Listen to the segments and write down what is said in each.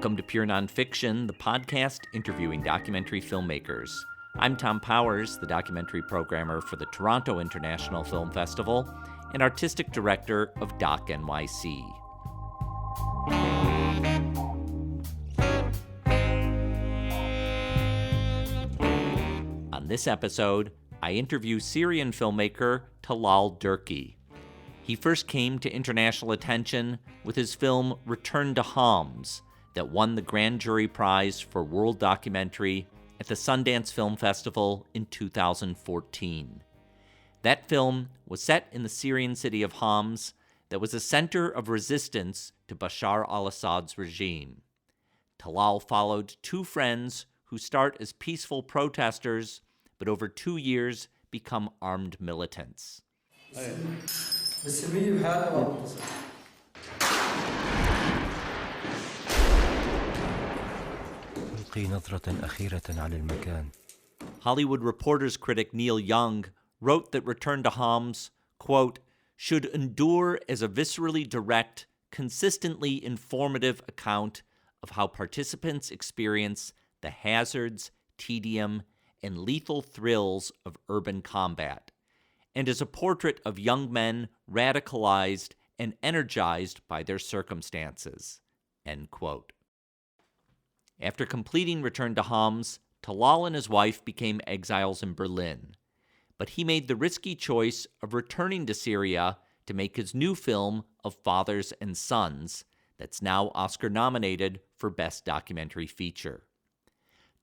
Welcome to Pure Nonfiction, the podcast interviewing documentary filmmakers. I'm Tom Powers, the documentary programmer for the Toronto International Film Festival and artistic director of Doc NYC. On this episode, I interview Syrian filmmaker Talal Derki. He first came to international attention with his film Return to Homs, that won the Grand Jury Prize for World Documentary at the Sundance Film Festival in 2014. That film was set in the Syrian city of Homs that was a center of resistance to Bashar al-Assad's regime. Talal followed two friends who start as peaceful protesters, but over 2 years become armed militants. Hollywood Reporter's critic Neil Young wrote that Return to Homs, quote, should endure as a viscerally direct, consistently informative account of how participants experience the hazards, tedium, and lethal thrills of urban combat, and as a portrait of young men radicalized and energized by their circumstances, end quote. After completing Return to Homs, Talal and his wife became exiles in Berlin, but he made the risky choice of returning to Syria to make his new film of Fathers and Sons that's now Oscar-nominated for Best Documentary Feature.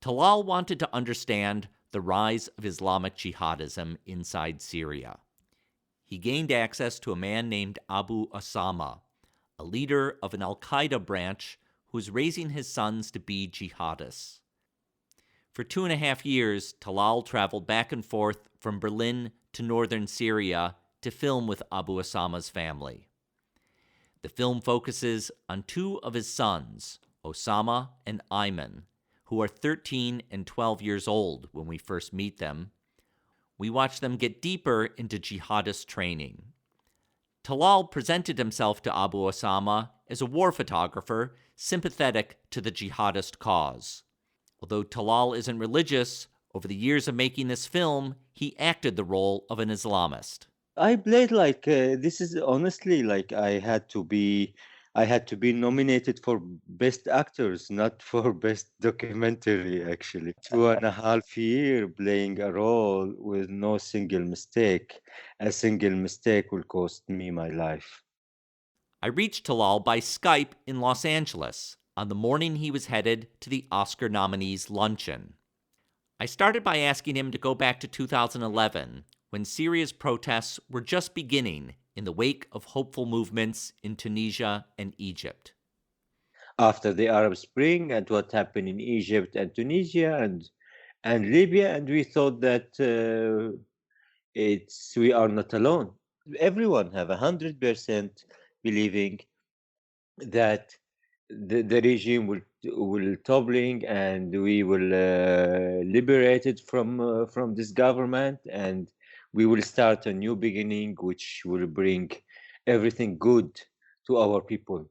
Talal wanted to understand the rise of Islamic jihadism inside Syria. He gained access to a man named Abu Osama, a leader of an al-Qaeda branch who was raising his sons to be jihadists. For 2.5 years, Talal traveled back and forth from Berlin to northern Syria to film with Abu Osama's family. The film focuses on two of his sons, Osama and Ayman, who are 13 and 12 years old when we first meet them. We watch them get deeper into jihadist training. Talal presented himself to Abu Osama as a war photographer sympathetic to the jihadist cause. Although Talal isn't religious, over the years of making this film, he acted the role of an Islamist. I played this is honestly I had to be nominated for best actors, not for best documentary, actually. 2.5 years playing a role with no single mistake. A single mistake will cost me my life. I reached Talal by Skype in Los Angeles on the morning he was headed to the Oscar nominees' luncheon. I started by asking him to go back to 2011, when Syria's protests were just beginning in the wake of hopeful movements in Tunisia and Egypt. After the Arab Spring and what happened in Egypt and Tunisia and Libya, and we thought that we are not alone. Everyone have 100% believing that the regime will toppling and we will liberated from this government, and we will start a new beginning which will bring everything good to our people.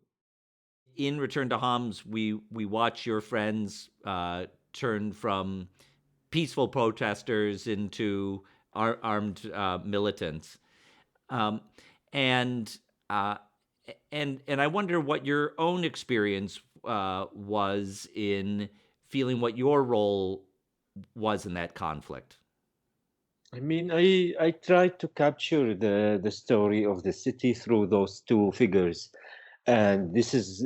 In Return to Homs, we watch your friends turn from peaceful protesters into armed militants, and I wonder what your own experience was in feeling what your role was in that conflict. I mean, I tried to capture the story of the city through those two figures, and this is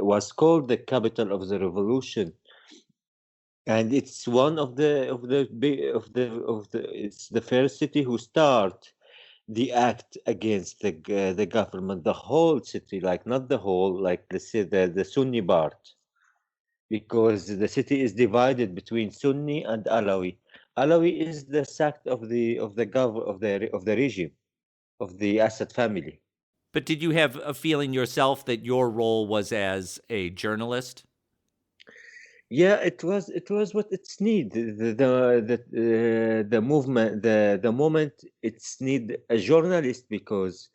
was called the capital of the revolution, and it's one of the it's the first city who start the act against the government, the whole city, not the whole, let's say the Sunni part, because the city is divided between Sunni and Alawi. Alawi is the sect of the regime, of the Assad family. But did you have a feeling yourself that your role was as a journalist? Yeah, it was what it's need. The movement, the moment it's need a journalist, because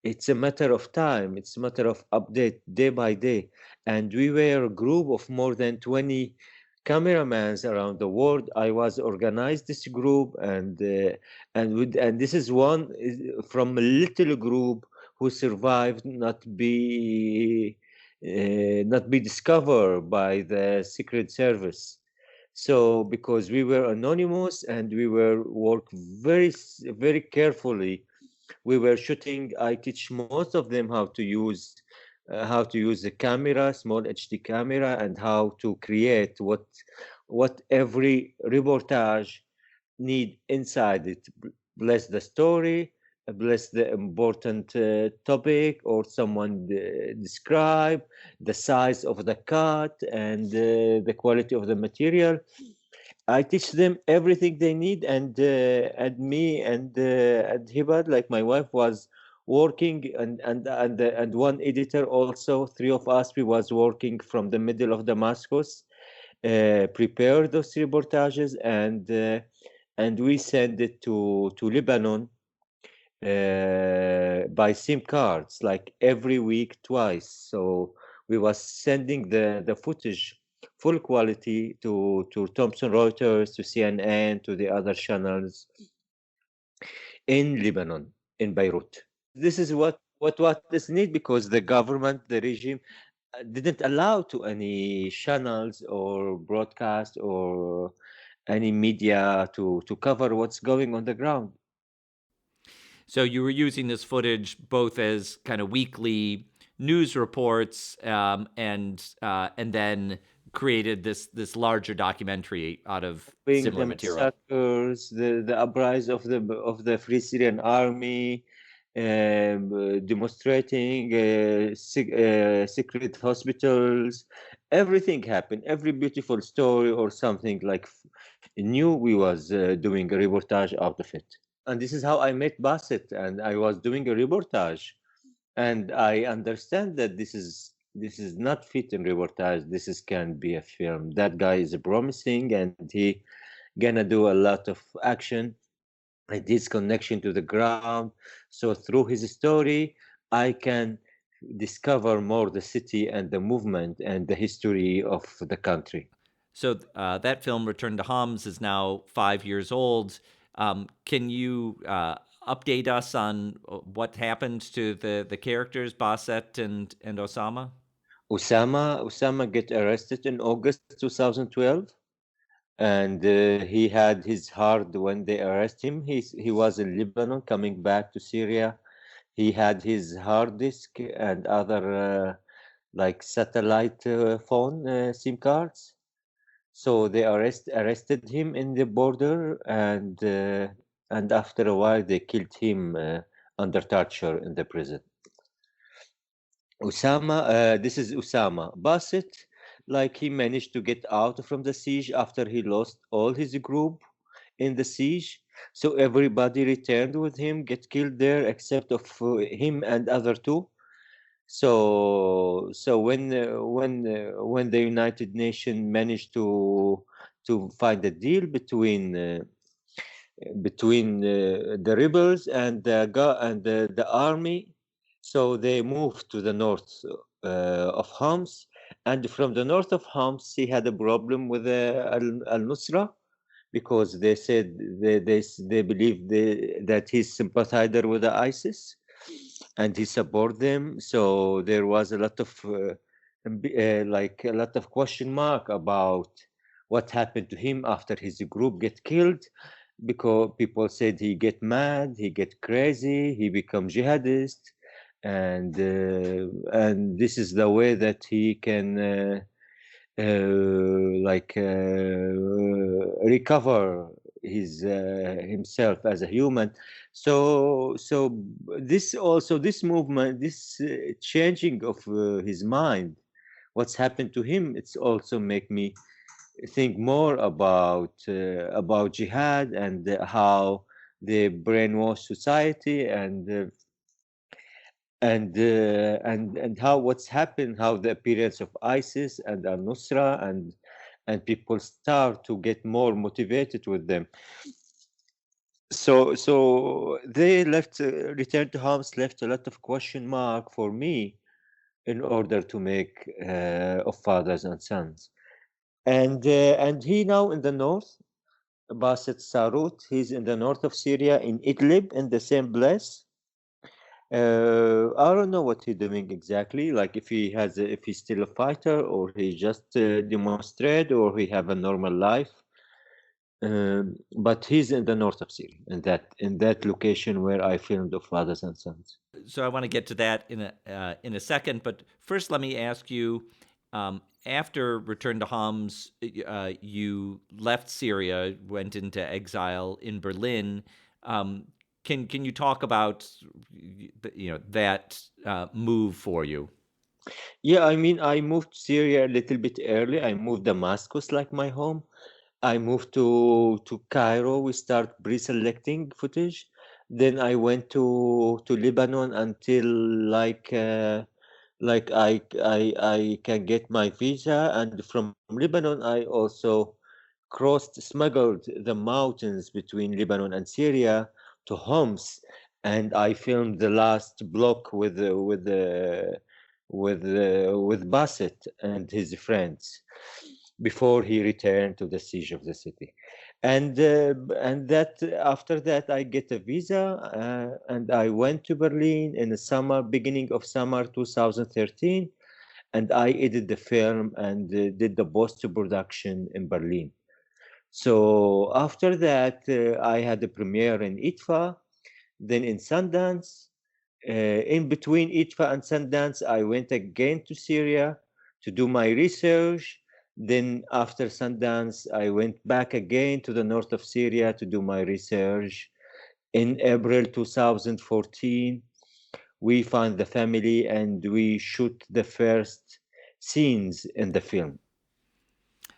it's a matter of time. It's a matter of update day by day. And we were a group of more than 20 cameramans around the world. I was organized this group, and this is from a little group who survived not be discovered by the Secret Service. So because we were anonymous and we were work very carefully, we were shooting. I teach most of them how to use the camera, small HD camera, and how to create what every reportage need inside it. Bless the story, bless the important topic, or someone describe the size of the cut and the quality of the material. I teach them everything they need, and me and Hibad, like my wife, was working, and one editor also. Three of us, we was working from the middle of Damascus, prepare those reportages, and we send it to Lebanon by SIM cards, like every week twice. So we was sending the footage full quality to Thomson Reuters, to CNN, to the other channels in Lebanon, in Beirut. This is what is needed, because the government, the regime, didn't allow to any channels or broadcast or any media to cover what's going on the ground. So you were using this footage both as kind of weekly news reports, and then created this larger documentary out of Being the similar material. massacres, the uprising of the Free Syrian Army, demonstrating secret hospitals, everything happened. Every beautiful story or something like new, we was doing a reportage out of it. And this is how I met Bassett, and I was doing a reportage, and I understand that this is not fit in reportage. This is can be a film. That guy is promising, and he gonna do a lot of action and his connection to the ground. So through his story, I can discover more the city and the movement and the history of the country. So that film, Return to Homs, is now 5 years old. Can you update us on what happened to the characters, Basset and Osama? Osama get arrested in August 2012, and he had his heart when they arrest him. He was in Lebanon coming back to Syria. He had his hard disk and other like satellite phone SIM cards. So they arrested him in the border, and after a while they killed him under torture in the prison. This is Usama. Basit, like he managed to get out from the siege after he lost all his group in the siege. So everybody returned with him, get killed there, except of him and other two. So when the United Nations managed to find a deal between the rebels and the army, so they moved to the north of Homs, and from the north of Homs, he had a problem with Al Nusra, because they said they believe that he's sympathizer with the ISIS, and he support them. So there was a lot of like a lot of question mark about what happened to him after his group get killed, because people said he get mad, he get crazy, he become jihadist, and this is the way that he can recover himself as a human. So this movement, this changing of his mind, what's happened to him, it's also make me think more about jihad, and how they brainwash society, and how what's happened, how the appearance of ISIS and Al Nusra, and people start to get more motivated with them. So they left, returned to Homs, left a lot of question mark for me in order to make of fathers and sons. And he now in the north, Basit Sarut, he's in the north of Syria, in Idlib, in the same place. I don't know what he's doing exactly. Like if he has, if he's still a fighter, or he just demonstrate, or he have a normal life. But he's in the north of Syria, in that location where I filmed of Fathers and Sons. So I want to get to that in a second, but first let me ask you. After Return to Homs, you left Syria, went into exile in Berlin. Can you talk about that move for you? Yeah, I mean, I moved to Syria a little bit early. I moved Damascus like my home. I moved to Cairo. We start pre-selecting footage. Then I went to Lebanon until like I can get my visa. And from Lebanon, I also smuggled the mountains between Lebanon and Syria to Homs, and I filmed the last block with Bassett and his friends before he returned to the siege of the city. And that after that I get a visa, and I went to Berlin in the summer, beginning of summer 2013, and I edited the film and did the post production in Berlin. So after that, I had a premiere in ITFA, then in Sundance. In between ITFA and Sundance, I went again to Syria to do my research. Then after Sundance, I went back again to the north of Syria to do my research. In April 2014, we found the family and we shoot the first scenes in the film.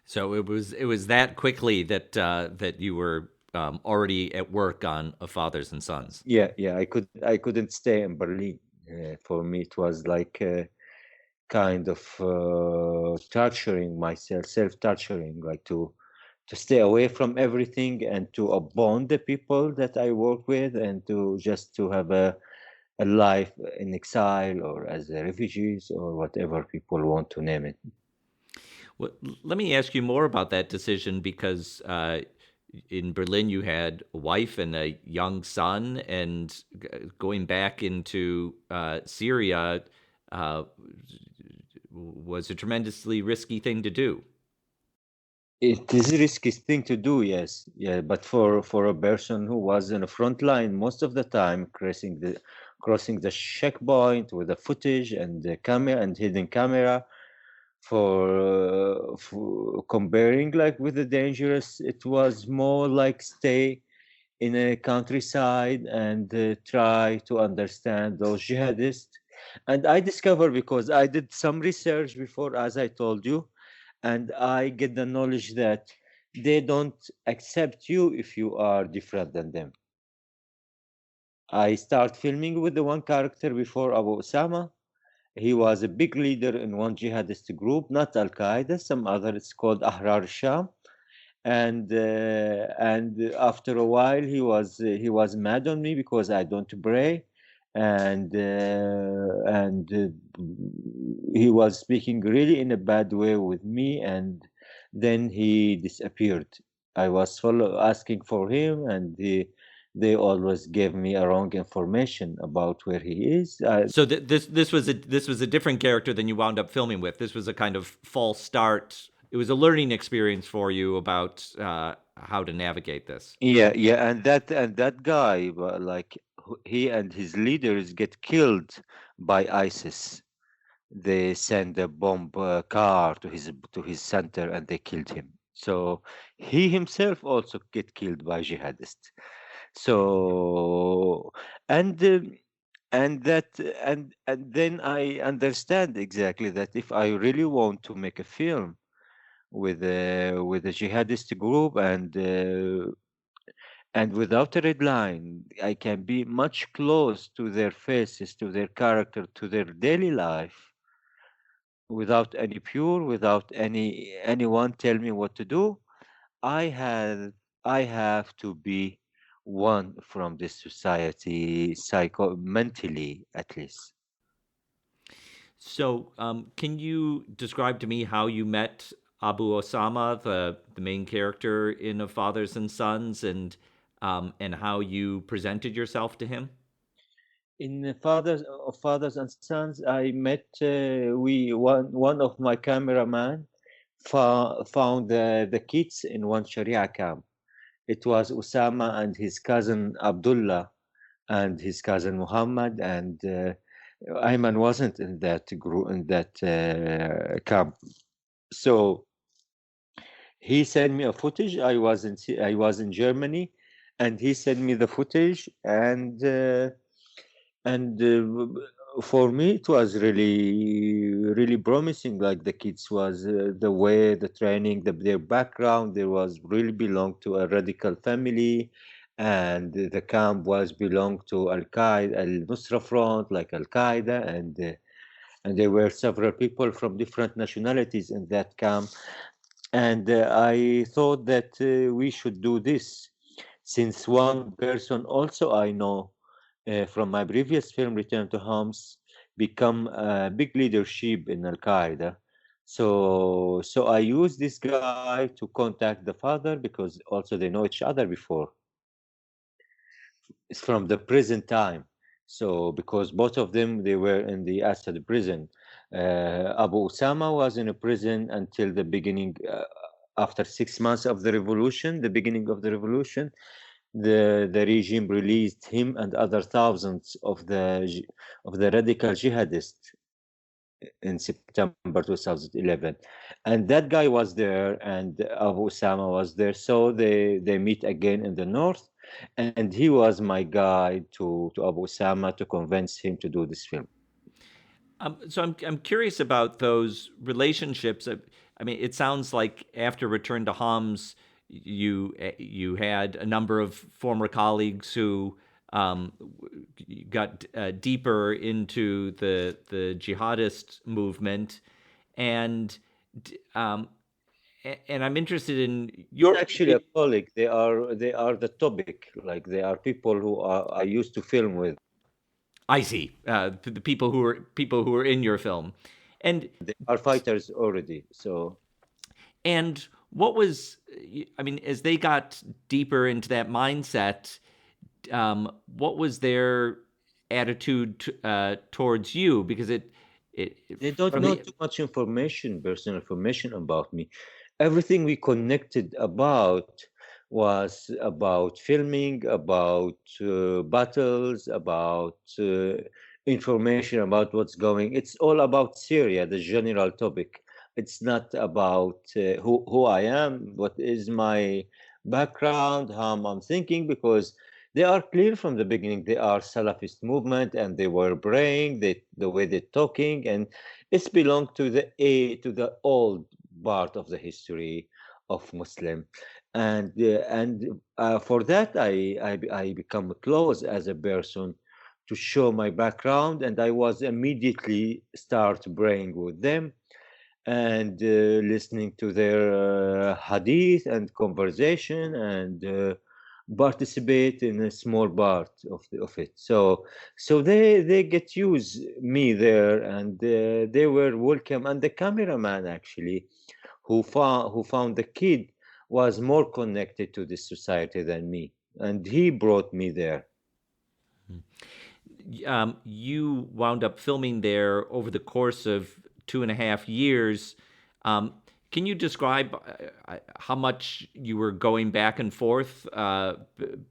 So it was that quickly that you were already at work on A Fathers and Sons. Yeah, I couldn't stay in Berlin. For me, it was like kind of torturing myself, self-torturing, like to stay away from everything and to bond the people that I work with, and to just to have a life in exile or as a refugees or whatever people want to name it. Well, let me ask you more about that decision because in Berlin you had a wife and a young son, and going back into Syria uh, was a tremendously risky thing to do. It is a risky thing to do, yes, yeah. But for a person who was in the front line most of the time, crossing the checkpoint with the footage and the camera and hidden camera, for comparing like with the dangerous, it was more like stay in a countryside and try to understand those jihadists. And I discovered, because I did some research before, as I told you, and I get the knowledge that they don't accept you if you are different than them. I start filming with the one character before Abu Osama. He was a big leader in one jihadist group, not Al Qaeda, some other. It's called Ahrar Sham. And after a while, he was mad on me because I don't pray, and he was speaking really in a bad way with me, and then he disappeared. I was asking for him, and they always gave me a wrong information about where he is. So this was a different character than you wound up filming with. This was a kind of false start. It was a learning experience for you about how to navigate this. Yeah, yeah, and that guy, like he and his leaders get killed by ISIS. They send a bomb car to his center and they killed him. So he himself also get killed by jihadists. So and and that and then I understand exactly that if I really want to make a film with a jihadist group, and without a red line, I can be much close to their faces, to their character, to their daily life, without anyone tell me what to do. I have I have to be one from this society, mentally at least. So, can you describe to me how you met Abu Osama, the main character in Of Fathers and Sons, and how you presented yourself to him? In Fathers and Sons, I met we one of my cameraman found the kids in one Sharia camp. It was Osama and his cousin Abdullah and his cousin Muhammad, and Ayman wasn't in that group in that camp. So he sent me a footage. I was in Germany, and he sent me the footage, and for me it was really promising. Like the kids was the way the training, their background, there was really belong to a radical family, and the camp was belong to Al Qaeda, Al Nusra Front, like Al Qaeda, and there were several people from different nationalities in that camp. And I thought that we should do this, since one person also I know from my previous film, Return to Homs, become a big leadership in Al Qaeda. So I use this guy to contact the father, because also they know each other before. It's from the prison time. So because both of them, they were in the Assad prison. Abu Osama was in a prison until the beginning, after 6 months of the revolution, the beginning of the revolution. The regime released him and other thousands of the radical jihadists in September 2011, and that guy was there, and Abu Osama was there. So they meet again in the north, and he was my guide to Abu Osama to convince him to do this film. So I'm curious about those relationships. I mean, it sounds like after Return to Homs, you had a number of former colleagues who got deeper into the jihadist movement, and um, and I'm interested in It's your. actually a colleague. They are the topic. Like they are people who I used to film with. I see the people who are in your film, and They are fighters already. So And what was, I mean, as they got deeper into that mindset, what was their attitude towards you? Because they don't from know the, too much information, personal information about me. Everything we connected about was about filming, about battles, about information about what's going. It's all about Syria, the general topic. It's not about who I am, what is my background, how I'm thinking, because they are clear from the beginning. They are Salafist movement, and they were praying. The way they're talking, and it's belonged to the old part of the history of Muslim, and for that I become close as a person to show my background, and I was immediately start praying with them, and listening to their hadith and conversation, and participate in a small part of it. So they get use me there, and they were welcome. And the cameraman actually who found the kid was more connected to this society than me, and he brought me there. you wound up filming there over the course of 2.5 years. Um, can you describe how much you were going back and forth Many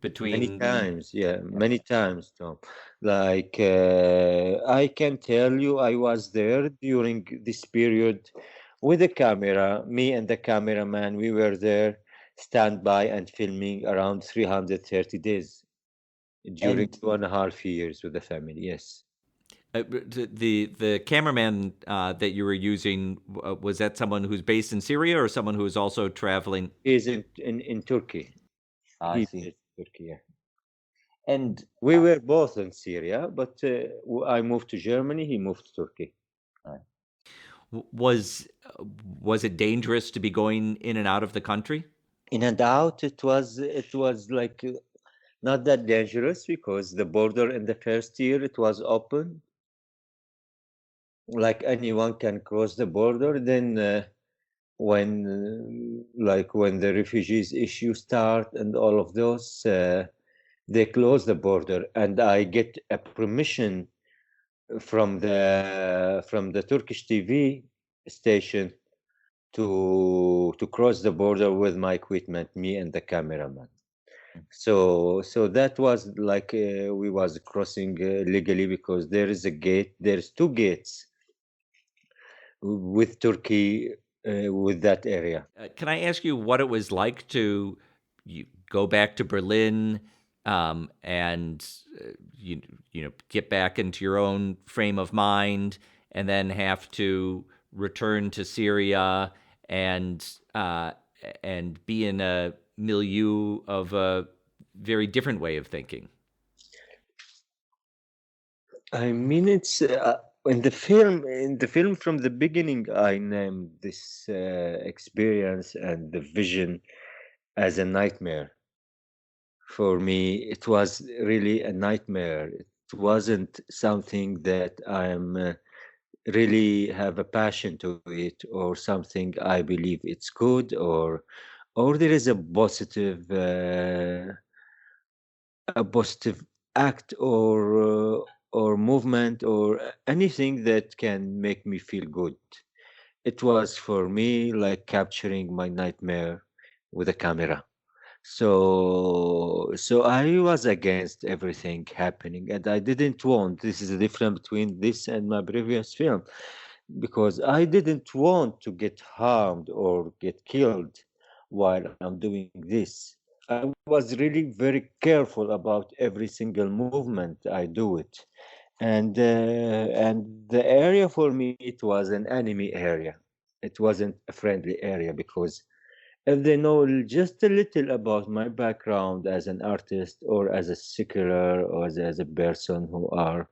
between? times, yeah, many times, Tom. Like, I can tell you, I was there during this period with the camera. Me and the cameraman, we were there, standby and filming around 330 days during And 2.5 years with the family. Yes, the cameraman that you were using, was that someone who's based in Syria or someone who is also traveling? he's in Turkey. I He's see. in Turkey. Yeah. And We were both in Syria, but I moved to Germany. He moved to Turkey. was was it dangerous to be going in and out of the country? In and out, it was like not that dangerous because the border in the first year it was open, like anyone can cross the border. Then when the refugees issue start and all of those, they close the border, and I get a permission from the Turkish TV station to cross the border with my equipment, me and the cameraman. So that was like we was crossing legally because there is a gate. There's two gates with Turkey with that area. Can I ask you what it was like to go back to Berlin and get back into your own frame of mind, and then have to return to Syria and uh, and be in a milieu of a very different way of thinking? I mean, it's in the film. In the film, from the beginning, I named this experience and the vision as a nightmare. For me, it was really a nightmare. It wasn't something that I'm really have a passion to it, or something I believe it's good, or there is a positive act or movement or anything that can make me feel good. It was for me like capturing my nightmare with a camera. So I was against everything happening, and I didn't want. This is the difference between this and my previous film, because I didn't want to get harmed or get killed while I'm doing this. I was really very careful about every single movement I do it, and the area for me, it was an enemy area. It wasn't a friendly area, because if they know just a little about my background as an artist or as a secular or as a person who are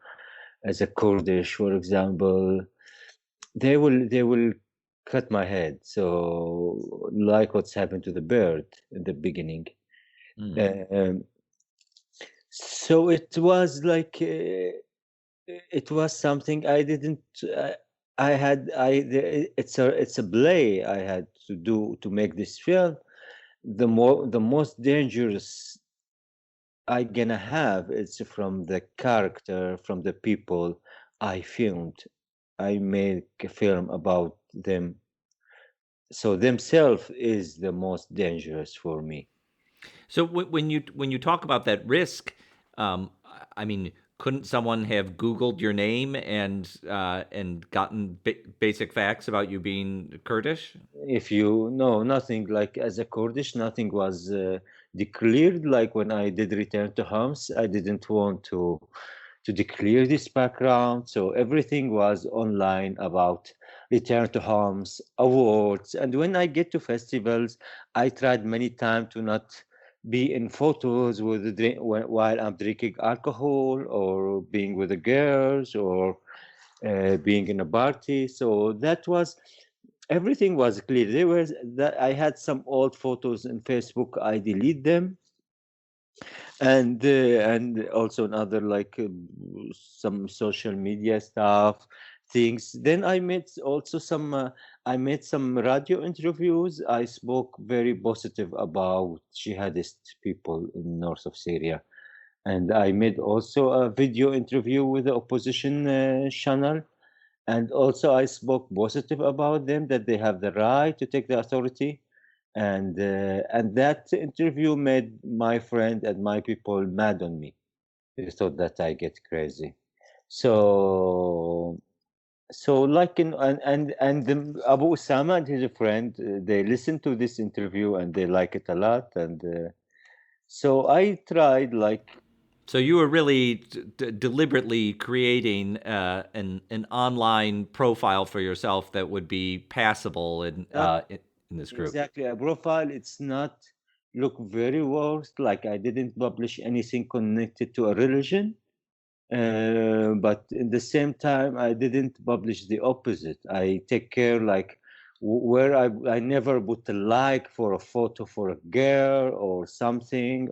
as a Kurdish, for example, they will cut my head. So like what's happened to the bird in the beginning. Um, so it was like it was something I didn't. I had I the- it's a play I had to do to make this film. The most dangerous I gonna have is from the character, from the people I filmed. I make a film about them, so themselves is the most dangerous for me. So when you talk about that risk, I mean, couldn't someone have Googled your name and gotten basic facts about you being Kurdish? If you know nothing, like as a Kurdish, nothing was declared. Like when I did return to Homs, I didn't want to declare this background, so everything was online about return to Homs, awards. And when I get to festivals, I tried many times to not be in photos with the drink while I'm drinking alcohol, or being with the girls, or being in a party. So that was everything was clear. There was that I had some old photos in Facebook. I delete them, and also another like some social media stuff things. Then I made some radio interviews. I spoke very positive about jihadist people in north of Syria, and I made also a video interview with the opposition channel, and also I spoke positive about them, that they have the right to take the authority. And that interview made my friend and my people mad on me. They thought that I get crazy. So so like in Abu Usama and his friend, they listened to this interview and they like it a lot. And so I tried like So you were really deliberately creating an online profile for yourself that would be passable uh, in this group. exactly a profile. It's not look very worst, like I didn't publish anything connected to a religion. But in the same time, I didn't publish the opposite. I take care, like where I never put a like for a photo for a girl or something,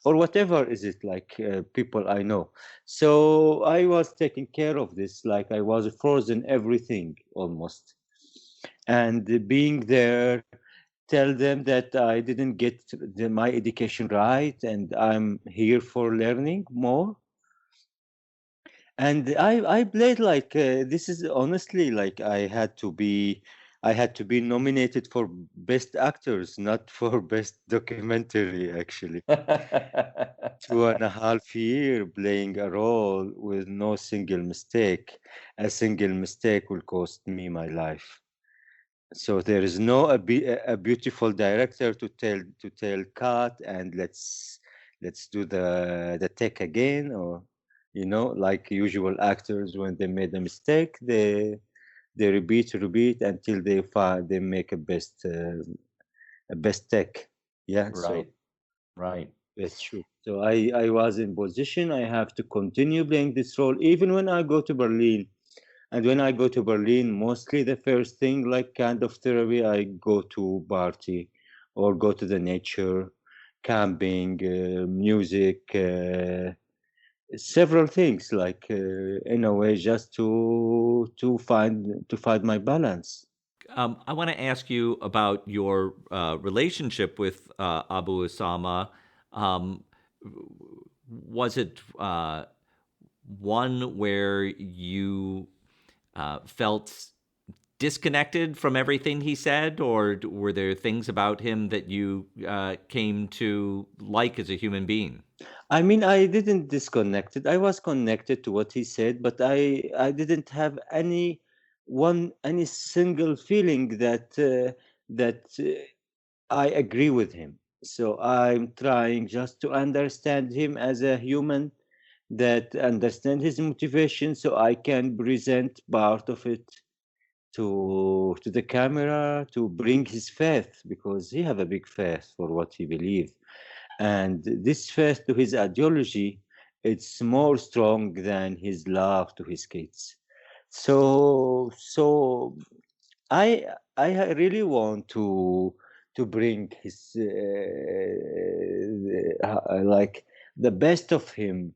or whatever is it, like people I know. So I was taking care of this, like I was frozen everything almost. And being there, tell them that I didn't get my education right and I'm here for learning more. And I played like this is honestly like I had to be nominated for best actors, not for best documentary actually. 2.5 year playing a role with no single mistake. A single mistake will cost me my life. So there is no a beautiful director to tell cut and let's do the take again, or like usual actors when they made a mistake they repeat until they make a best take. Yeah, so Right, right. that's true. So I was in position. I have to continue playing this role even when I go to Berlin. And when I go to Berlin, mostly the first thing, like kind of therapy, I go to party or go to the nature, camping, music, several things, like in a way, just to find my balance. I want to ask you about your relationship with Abu Osama. Um, was it one where you felt disconnected from everything he said, or were there things about him that you came to like as a human being? I mean, I didn't disconnect it. I was connected to what he said, but I didn't have any single feeling that I agree with him. So I'm trying just to understand him as a human, that understand his motivation, so I can present part of it to the camera to bring his faith, because he have a big faith for what he believes, and this faith to his ideology, it's more strong than his love to his kids. So I really want to bring his like the best of him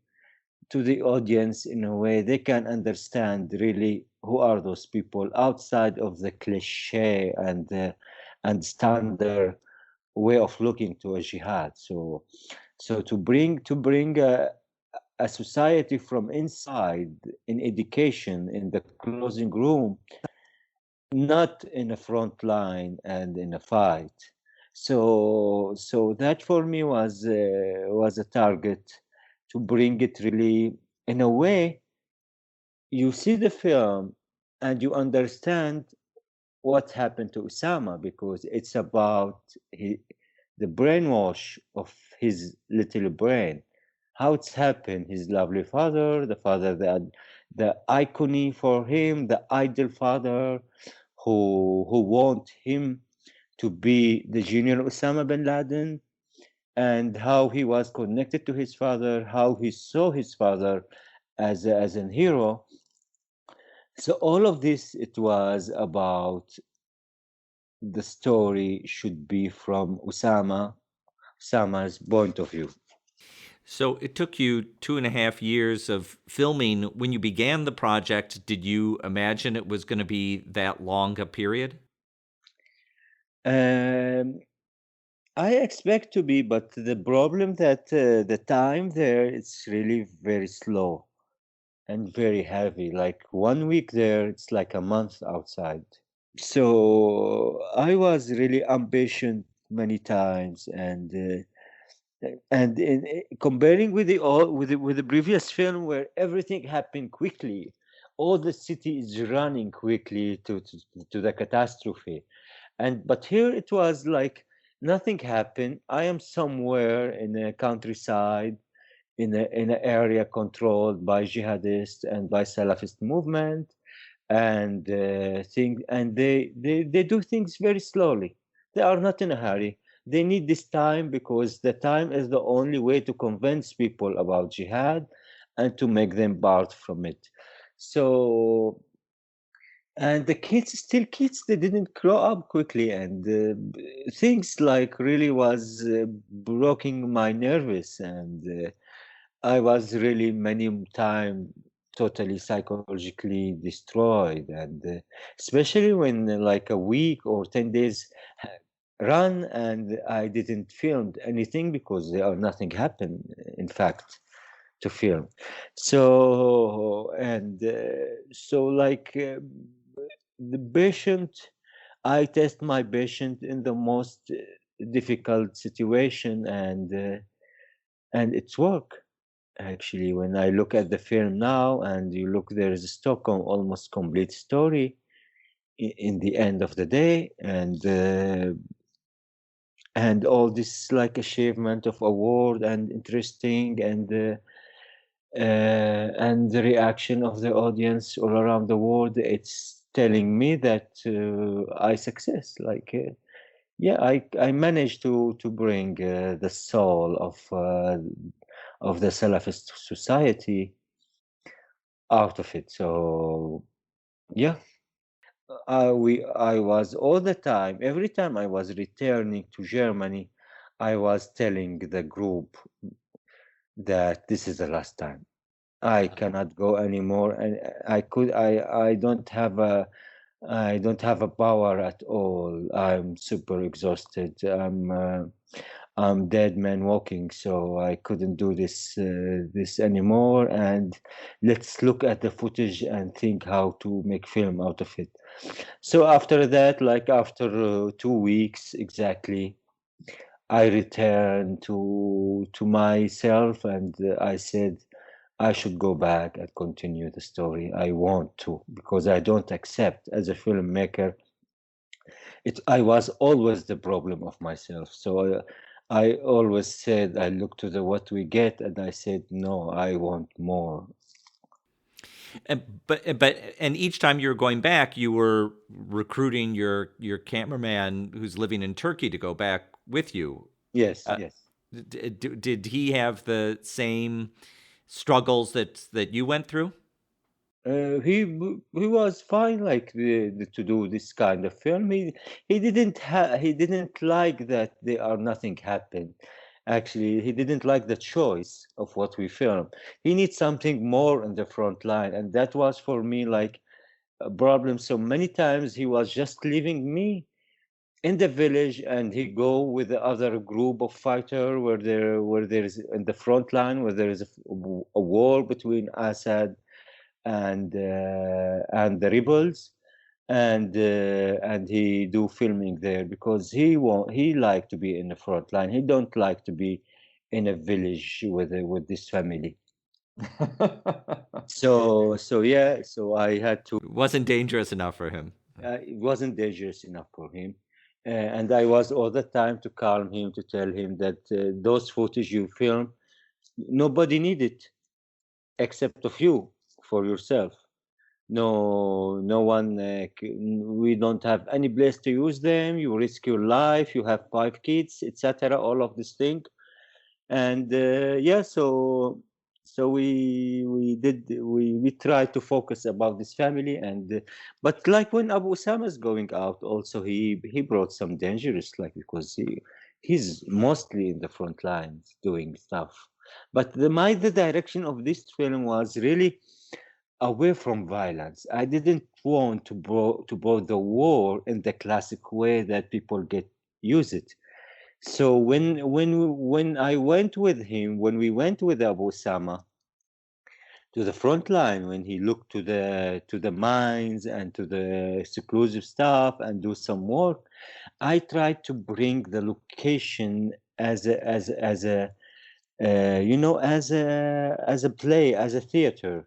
to the audience in a way they can understand really who are those people outside of the cliche and standard way of looking to a jihad. So to bring a society from inside in education in the closing room, not in a front line and in a fight. So that for me was a target, to bring it really in a way you see the film and you understand what happened to Osama, because it's about the brainwash of his little brain, how it's happened. His lovely father, the father that the icony for him, the ideal father who want him to be the junior Osama bin Laden, and how he was connected to his father, how he saw his father as an hero. So all of this, it was about the story should be from Osama's point of view. So it took you 2.5 years of filming. When you began the project, did you imagine it was going to be that long a period? Um, I expect to be, but the problem that the time there, it's really very slow and very heavy. Like 1 week there, it's like a month outside. So I was really impatient many times, and comparing with the previous film where everything happened quickly, all the city is running quickly to the catastrophe, and but here it was like nothing happened. I am somewhere in a countryside, in an area controlled by jihadists and by Salafist movement, and they do things very slowly. They are not in a hurry. They need this time because the time is the only way to convince people about jihad and to make them part from it. So and the kids still kids, they didn't grow up quickly, and things like really was breaking my nerves, and I was really many time totally psychologically destroyed, and especially when like a week or 10 days run and I didn't film anything because there are nothing happened, in fact, to film. So and so like the patient, I test my patient in the most difficult situation, and it's work. Actually, when I look at the film now, and you look, there is a Stockholm almost complete story in the end of the day, and all this like achievement of award and interesting, and the reaction of the audience all around the world, it's telling me that I success. Like, yeah, I managed to bring the soul of the Salafist society out of it. So yeah, I was all the time, every time I was returning to Germany, I was telling the group that this is the last time. I cannot go anymore, and I don't have a power at all. I'm super exhausted. I'm dead man walking, so I couldn't do this anymore. And let's look at the footage and think how to make film out of it. So after that, like after 2 weeks exactly, I returned to myself, and I said I should go back and continue the story. I want to, because I don't accept as a filmmaker. I was always the problem of myself. So I always said, I look to the what we get, and I said no, I want more. And each time you were going back, you were recruiting your cameraman who's living in Turkey to go back with you. Yes, Uh, yes. did he have the same struggles that you went through? He was fine, like to do this kind of film. He didn't like that there are nothing happened. Actually, he didn't like the choice of what we film. He needs something more in the front line, and that was for me like a problem. So many times he was just leaving me in the village, and he go with the other group of fighter where there is in the front line, where there is a war between Assad and the rebels, and he do filming there because he like to be in the front line. He don't like to be in a village with this family. So yeah, so I had to. It wasn't dangerous enough for him. It wasn't dangerous enough for him, and I was all the time to calm him, to tell him that those footage you film, nobody need it except of you, for yourself. No one, we don't have any place to use them. You risk your life, you have 5 kids, etc., all of this thing. And yeah, so we tried to focus about this family, and but like when Abu Osama is going out also, he brought some dangerous, like, because he's mostly in the front lines doing stuff. But the direction of this film was really away from violence. I didn't want to brought the war in the classic way that people get use it. So when I went with him, when we went with Abu Sama to the front line, when he looked to the mines and to the exclusive stuff and do some work, I tried to bring the location as a as a play, as a theater,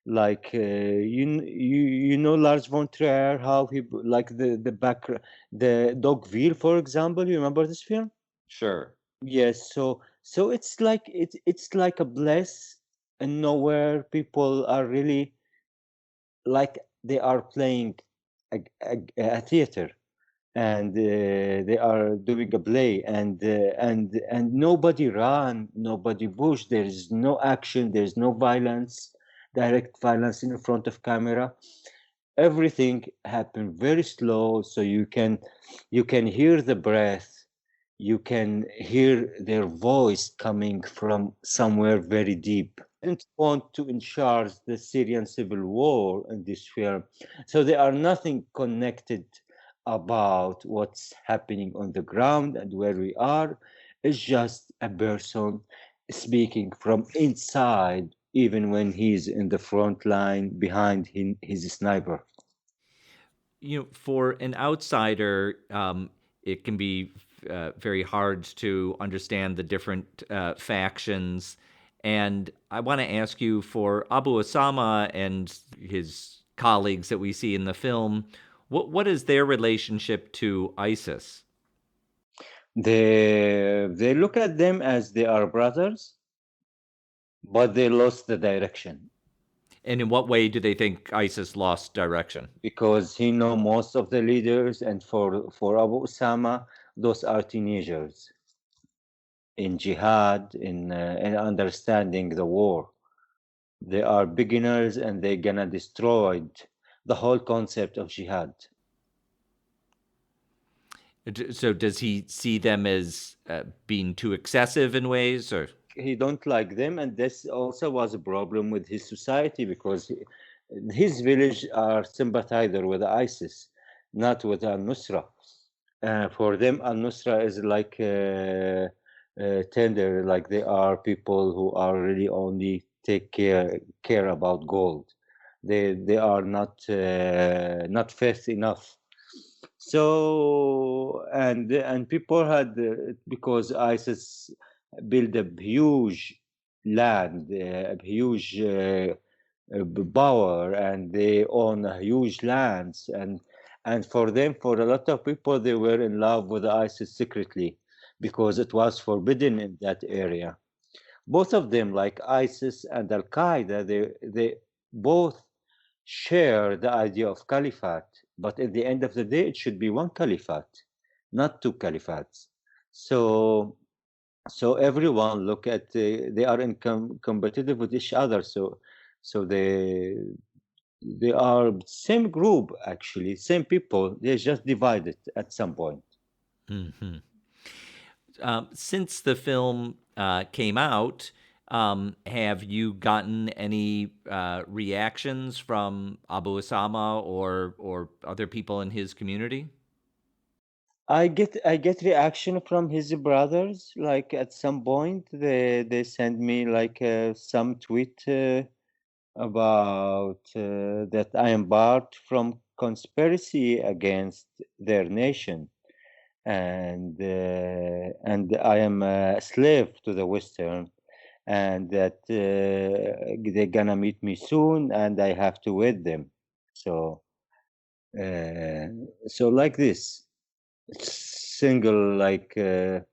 like you know Lars von Trier, how like the back, the Dogville, for example. You remember this film? Sure. Yes. So it's like a bless, and nowhere people are really like they are playing a theater, and they are doing a play, and nobody run, nobody push, there is no action, there is no violence, direct violence in front of camera. everything happened very slow, so you can hear the breath, you can hear their voice coming from somewhere very deep. I didn't want to charge the Syrian civil war in this film, so they are nothing connected about what's happening on the ground and where we are. It's just a person speaking from inside, even when he's in the front line behind his sniper. For an outsider, it can be very hard to understand the different factions. And I want to ask you, for Abu Osama and his colleagues that we see in the film, what is their relationship to ISIS? They look at them as they are brothers, but they lost the direction And in what way do they think ISIS lost direction? because he know most of the leaders, and for Abu Osama, those are teenagers in jihad, in understanding the war. They are beginners, and they're gonna destroy the whole concept of jihad. So does he see them as being too excessive in ways, or? He don't like them, and this also was a problem with his society because his village are sympathizer with ISIS, not with al-Nusra. For them, al-Nusra is like tender, like they are people who are really only take care about gold. They are not fast enough. So and people had because ISIS build a huge land, a huge power, and they own huge lands, and for them, for a lot of people, they were in love with ISIS secretly because it was forbidden in that area. Both of them, like ISIS and Al Qaeda, they both share the idea of caliphate, but at the end of the day, it should be one caliphate, not two caliphates. So so everyone look at they are in competitive with each other, so they are same group, actually same people, they're just divided at some point. Hmm. Since the film came out, have you gotten any reactions from Abu Osama or other people in his community? I get reaction from his brothers, like at some point they send me like some tweet about that I am barred from conspiracy against their nation, and I am a slave to the Western, and that they're gonna meet me soon, and I have to wait them. So, uh, so like this single like this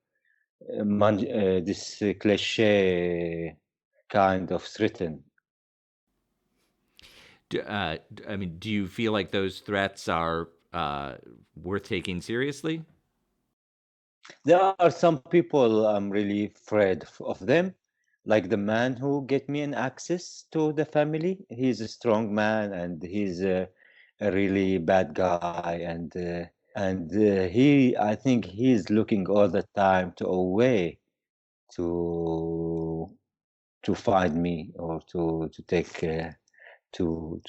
cliche kind of threaten. I mean, do you feel like those threats are worth taking seriously? There are some people I'm really afraid of them, like the man who get me an access to the family. He's a strong man, and he's a really bad guy, and I think he's looking all the time to a way to to find me or to take to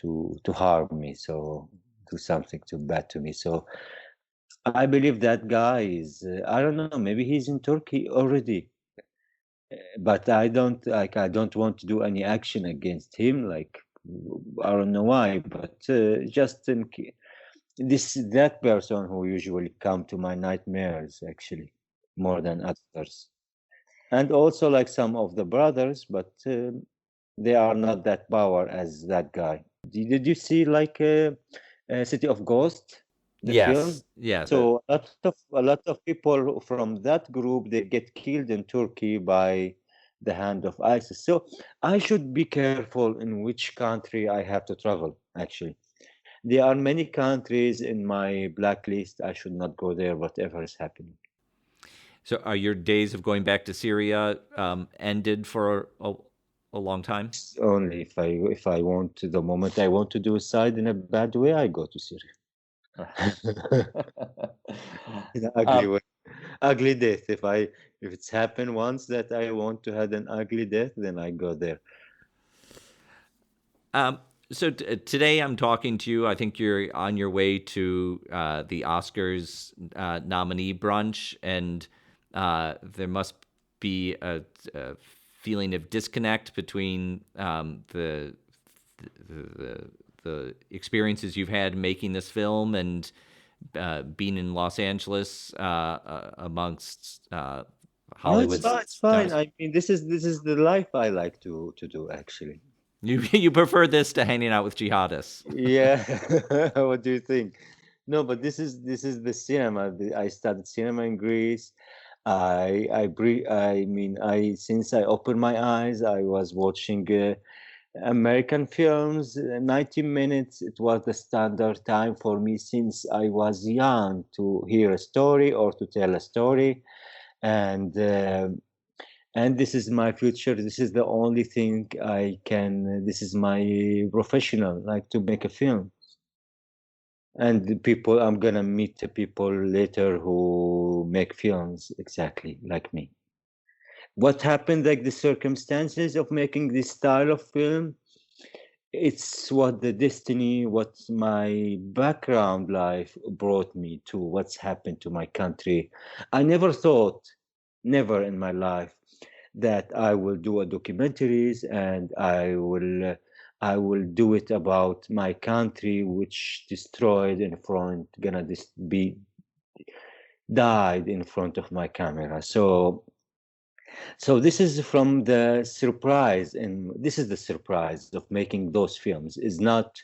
harm me, so do something too bad to me. So I believe that guy is I don't know, maybe he's in Turkey already, but I don't want to do any action against him, like I don't know why, but just this that person who usually come to my nightmares, actually, more than others. And also like some of the brothers, but they are not that power as that guy. Did you see like City of Ghost, the film? Yes, yes. So a lot of people from that group, they get killed in Turkey by the hand of ISIS. So I should be careful in which country I have to travel. Actually, there are many countries in my blacklist. I should not go there, whatever is happening. So are your days of going back to Syria ended for a long time? Only if I want to, the moment I want to do suicide in a bad way, I go to Syria. In an ugly Um, way, ugly death. If it's happened once that I want to have an ugly death, then I go there. um, so today I'm talking to you. I think you're on your way to the Oscars nominee brunch, and there must be a feeling of disconnect between the experiences you've had making this film and being in Los Angeles amongst No, it's Hollywood fine. It's fine. stars. I mean, this is the life I like to do actually. You prefer this to hanging out with jihadists. Yeah. What do you think? No, but this is the cinema. I studied cinema in Greece. I mean, I since I opened my eyes, I was watching American films. 90 minutes. It was the standard time for me since I was young to hear a story or to tell a story, and. And this is my future. This is the only thing I can. This is my professional, like to make a film. And the people, I'm gonna meet the people later who make films exactly like me. What happened, like the circumstances of making this style of film, it's what the destiny, what my background life brought me to, what's happened to my country. I never thought, never in my life, that I will do a documentaries and I will do it about my country, which destroyed in front, gonna be died in front of my camera. So this is from the surprise, and this is the surprise of making those films is not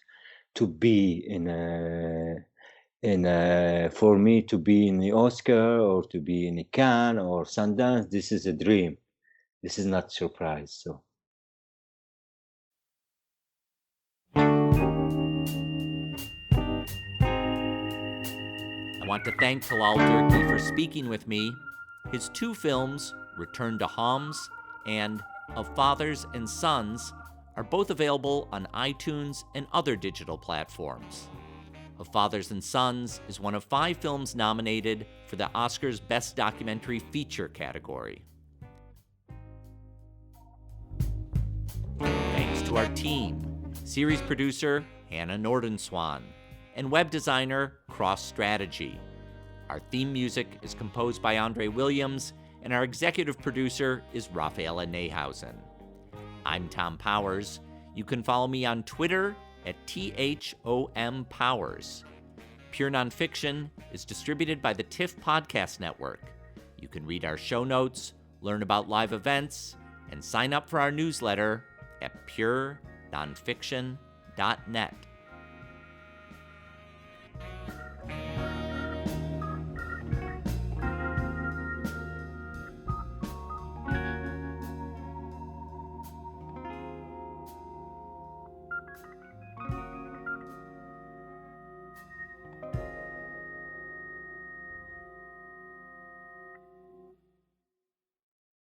to be in a for me to be in the Oscar or to be in a Cannes or Sundance. This is a dream. This is not surprise. So I want to thank Talal Derki for speaking with me. His two films, Return to Homs and Of Fathers and Sons, are both available on iTunes and other digital platforms. Of Fathers and Sons is one of 5 films nominated for the Oscars Best Documentary Feature category. Thanks to our team, series producer Hannah Nordenswan, and web designer Cross Strategy. Our theme music is composed by Andre Williams, and our executive producer is Rafaela Nehausen. I'm Tom Powers. You can follow me on Twitter at THOMPowers. Pure Nonfiction is distributed by the TIFF Podcast Network. You can read our show notes, learn about live events, and sign up for our newsletter at purenonfiction.net.